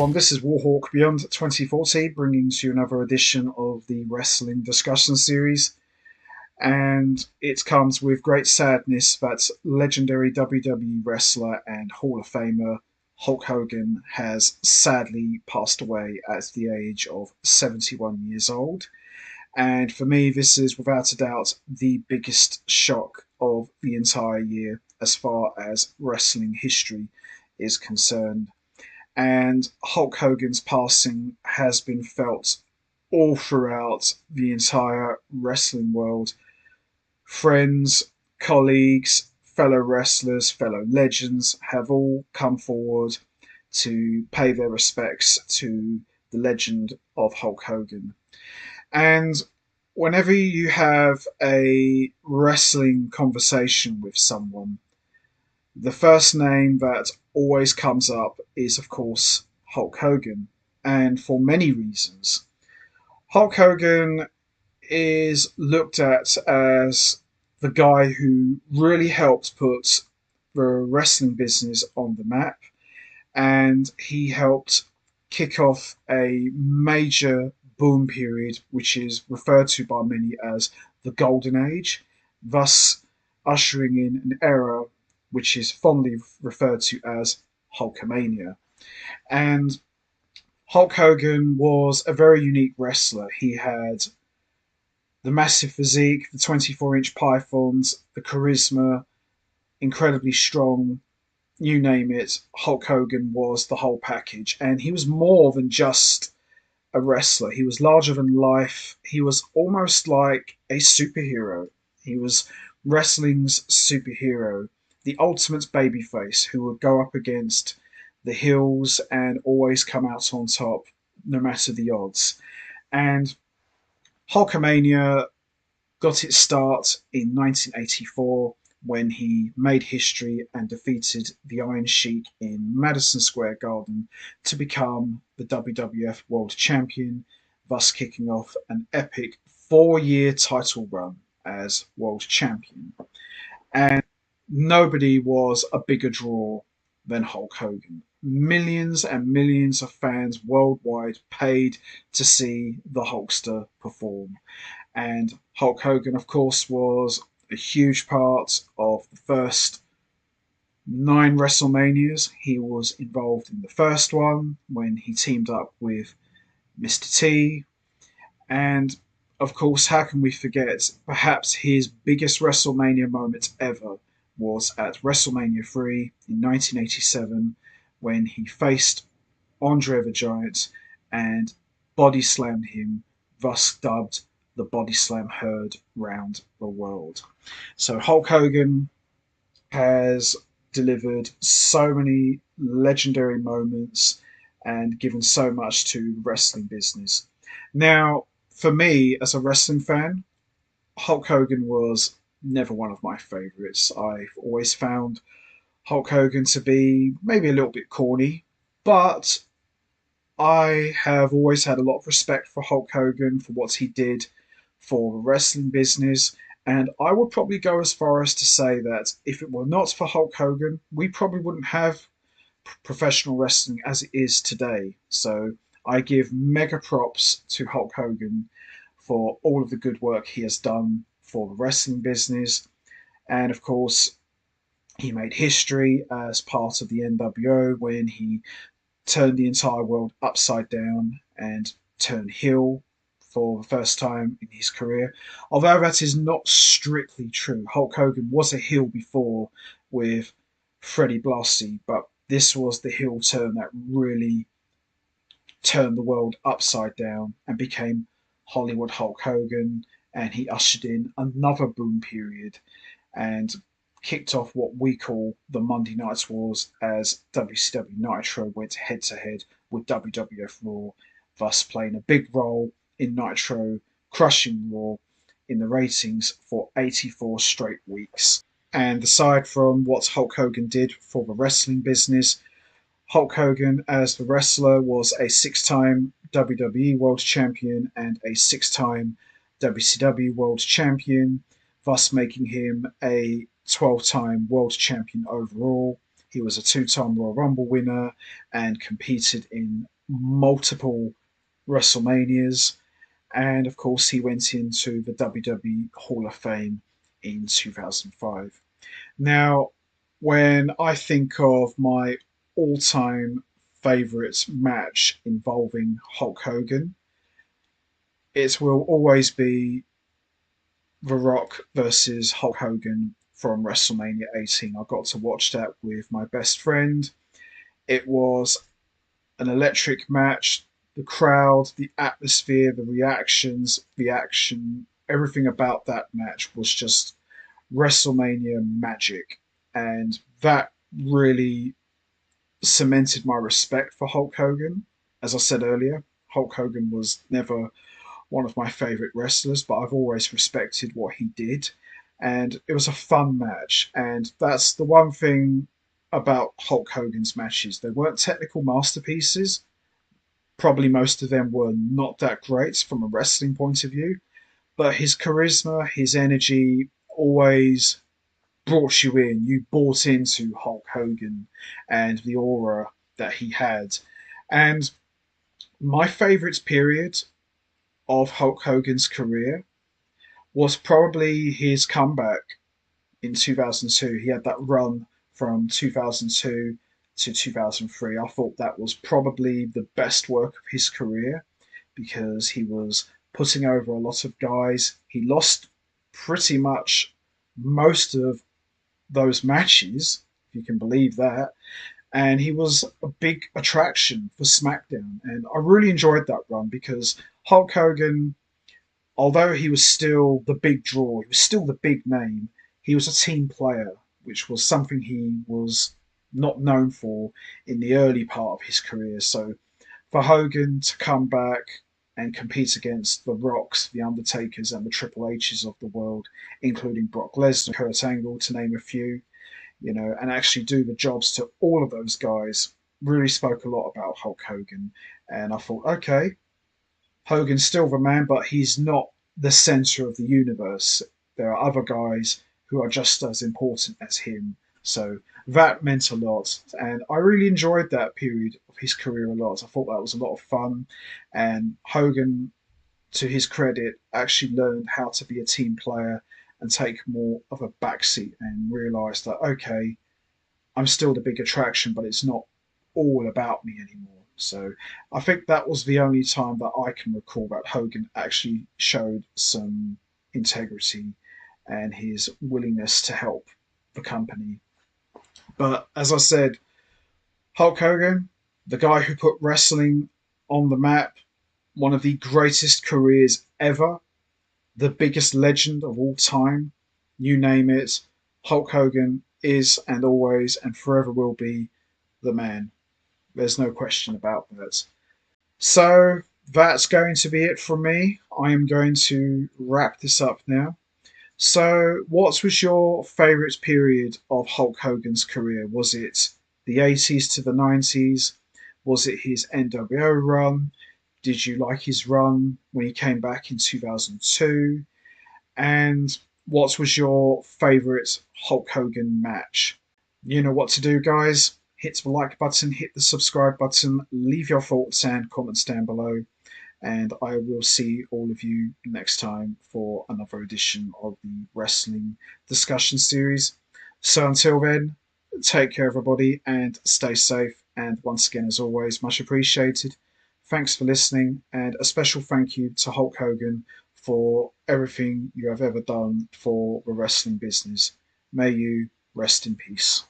everyone, this is Warhawk Beyond 2040, bringing to you another edition of the Wrestling Discussion Series. And it comes with great sadness that legendary WWE wrestler and Hall of Famer Hulk Hogan has sadly passed away at the age of 71 years old. And for me, this is without a doubt the biggest shock of the entire year as far as wrestling history is concerned. And Hulk Hogan's passing has been felt all throughout the entire wrestling world. Friends, colleagues, fellow wrestlers, fellow legends have all come forward to pay their respects to the legend of Hulk Hogan. And whenever you have a wrestling conversation with someone, the first name that always comes up is, of course, Hulk Hogan, and for many reasons. Hulk Hogan is looked at as the guy who really helped put the wrestling business on the map, and he helped kick off a major boom period, which is referred to by many as the Golden Age, thus ushering in an era which is fondly referred to as Hulkamania. And Hulk Hogan was a very unique wrestler. He had the massive physique, the 24-inch pythons, the charisma, incredibly strong, you name it. Hulk Hogan was the whole package. And he was more than just a wrestler. He was larger than life. He was almost like a superhero. He was wrestling's superhero, the ultimate babyface who would go up against the heels and always come out on top no matter the odds. And Hulkamania got its start in 1984 when he made history and defeated the Iron Sheik in Madison Square Garden to become the WWF World Champion, thus kicking off an epic 4-year title run as World Champion. And nobody was a bigger draw than Hulk Hogan. Millions and millions of fans worldwide paid to see the Hulkster perform. And Hulk Hogan, of course, was a huge part of the first 9 WrestleManias. He was involved in the first one when he teamed up with Mr. T. And of course, how can we forget perhaps his biggest WrestleMania moment ever was at WrestleMania 3 in 1987 when he faced Andre the Giant and body slammed him, thus dubbed the Body Slam heard round the world. So Hulk Hogan has delivered so many legendary moments and given so much to the wrestling business. Now, for me, as a wrestling fan, Hulk Hogan was never one of my favorites. I've always found Hulk Hogan to be maybe a little bit corny, but I have always had a lot of respect for Hulk Hogan for what he did for the wrestling business. And I would probably go as far as to say that if it were not for Hulk Hogan, we probably wouldn't have professional wrestling as it is today. So I give mega props to Hulk Hogan for all of the good work he has done for the wrestling business. And of course, he made history as part of the NWO when he turned the entire world upside down and turned heel for the first time in his career. Although that is not strictly true. Hulk Hogan was a heel before with Freddie Blassie, but this was the heel turn that really turned the world upside down and became Hollywood Hulk Hogan. And he ushered in another boom period and kicked off what we call the Monday Night Wars as WCW Nitro went head to head with WWF Raw, thus playing a big role in Nitro, crushing Raw in the ratings for 84 straight weeks. And aside from what Hulk Hogan did for the wrestling business, Hulk Hogan as the wrestler was a 6-time WWE World Champion and a 6-time WCW World Champion, thus making him a 12-time World Champion overall. He was a 2-time Royal Rumble winner and competed in multiple WrestleManias, and of course, he went into the WWE Hall of Fame in 2005. Now, when I think of my all time favourite match involving Hulk Hogan, it will always be The Rock versus Hulk Hogan from WrestleMania 18. I got to watch that with my best friend. It was an electric match. The crowd, the atmosphere, the reactions, the action, everything about that match was just WrestleMania magic. And that really cemented my respect for Hulk Hogan. As I said earlier, Hulk Hogan was never one of my favourite wrestlers, but I've always respected what he did. And it was a fun match. And that's the one thing about Hulk Hogan's matches. They weren't technical masterpieces. Probably most of them were not that great from a wrestling point of view. But his charisma, his energy always brought you in. You bought into Hulk Hogan and the aura that he had. And my favourite period of Hulk Hogan's career was probably his comeback in 2002. He had that run from 2002 to 2003. I thought that was probably the best work of his career because he was putting over a lot of guys. He lost pretty much most of those matches, if you can believe that. And he was a big attraction for SmackDown. And I really enjoyed that run because Hulk Hogan, although he was still the big draw, he was still the big name, he was a team player, which was something he was not known for in the early part of his career. So for Hogan to come back and compete against the Rocks, the Undertakers, and the Triple H's of the world, including Brock Lesnar, Kurt Angle, to name a few, and actually do the jobs to all of those guys, really spoke a lot about Hulk Hogan. And I thought, okay, Hogan's still the man, but he's not the center of the universe. There are other guys who are just as important as him. So that meant a lot. And I really enjoyed that period of his career a lot. I thought that was a lot of fun. And Hogan, to his credit, actually learned how to be a team player and take more of a backseat and realised that, okay, I'm still the big attraction, but it's not all about me anymore. So I think that was the only time that I can recall that Hogan actually showed some integrity and his willingness to help the company. But as I said, Hulk Hogan, the guy who put wrestling on the map, one of the greatest careers ever, the biggest legend of all time, you name it, Hulk Hogan is and always and forever will be the man. There's no question about that. So that's going to be it from me. I am going to wrap this up now. So, what was your favourite period of Hulk Hogan's career? Was it the 80s to the 90s? Was it his NWO run? Did you like his run when he came back in 2002? And what was your favourite Hulk Hogan match? You know what to do, guys. Hit the like button, hit the subscribe button, leave your thoughts and comments down below, and I will see all of you next time for another edition of the Wrestling Discussion Series. So until then, take care, everybody, and stay safe. And once again, as always, much appreciated. Thanks for listening, and a special thank you to Hulk Hogan for everything you have ever done for the wrestling business. May you rest in peace.